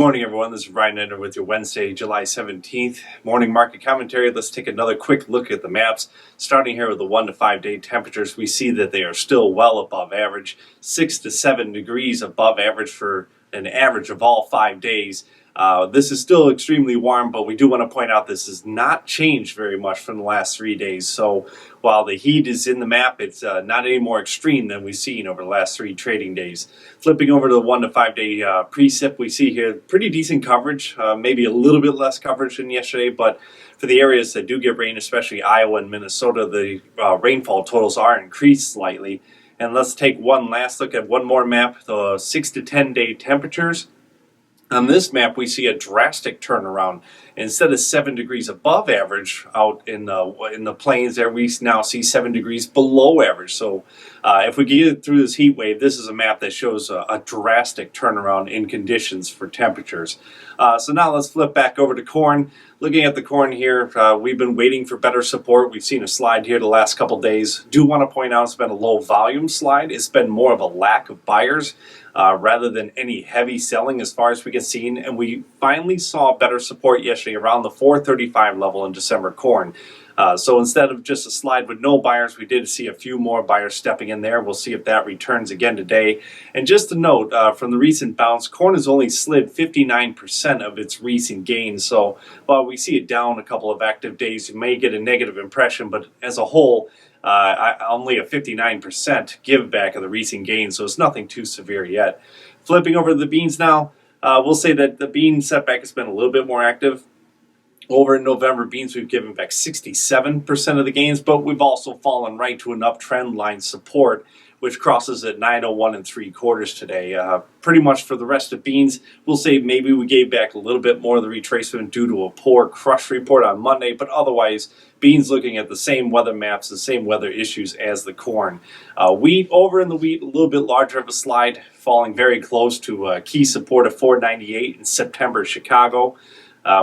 morning, everyone. This is Ryan Ender with your Wednesday, July 17th morning market commentary. Let's take another quick look at the maps. Starting here with the 1 to 5 day temperatures, we see that they are still well above average, 6 to 7 degrees above average for an average of all 5 days. This is still extremely warm, but we do want to point out this has not changed very much from the last 3 days. So while the heat is in the map, it's not any more extreme than we've seen over the last 3 trading days. Flipping over to the 1 to 5 day precip, we see here pretty decent coverage, maybe a little bit less coverage than yesterday, but for the areas that do get rain, especially Iowa and Minnesota, the rainfall totals are increased slightly. And let's take one last look at one more map, the 6 to 10 day temperatures. On this map, we see a drastic turnaround. Instead of 7 degrees above average out in the plains there, we now see 7 degrees below average. So if we get through this heat wave, this is a map that shows a drastic turnaround in conditions for temperatures. So now let's flip back over to corn. Looking at the corn here, we've been waiting for better support. We've seen a slide here the last couple days. Do want to point out it's been a low volume slide. It's been more of a lack of buyers rather than any heavy selling as far as we can see. And we finally saw better support yesterday around the 435 level in December corn. So instead of just a slide with no buyers, we did see a few more buyers stepping in there. We'll see if that returns again today. And just to note, from the recent bounce, corn has only slid 59% of its recent gains. So while we see it down a couple of active days, you may get a negative impression, but as a whole, only a 59% give back of the recent gains, so it's nothing too severe yet. Flipping over to the beans now, we'll say that the bean setback has been a little bit more active. Over in November, beans, we've given back 67% of the gains, but we've also fallen right to an uptrend line support, which crosses at 901 3/4 today. Pretty much for the rest of beans, we'll say maybe we gave back a little bit more of the retracement due to a poor crush report on Monday, but otherwise, beans looking at the same weather maps, the same weather issues as the corn. Wheat, over in the wheat, a little bit larger of a slide, falling very close to a key support of 498 in September, Chicago.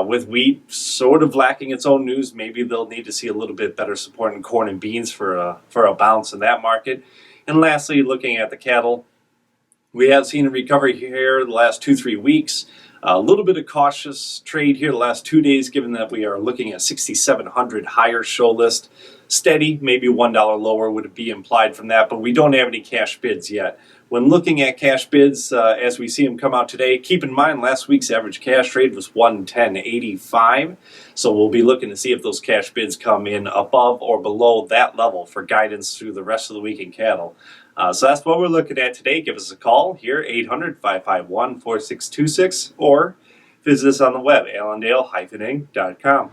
With wheat sort of lacking its own news, maybe they'll need to see a little bit better support in corn and beans for a bounce in that market. And lastly, looking at the cattle, we have seen a recovery here the last 2-3 weeks. A little bit of cautious trade here the last 2 days, given that we are looking at 6,700 higher show list. Steady, maybe $1 lower would be implied from that, but we don't have any cash bids yet. When looking at cash bids, as we see them come out today, keep in mind last week's average cash trade was 110.85. So we'll be looking to see if those cash bids come in above or below that level for guidance through the rest of the week in cattle. So that's what we're looking at today. Give us a call here, 800-551-4626, or visit us on the web, allendale-ing.com.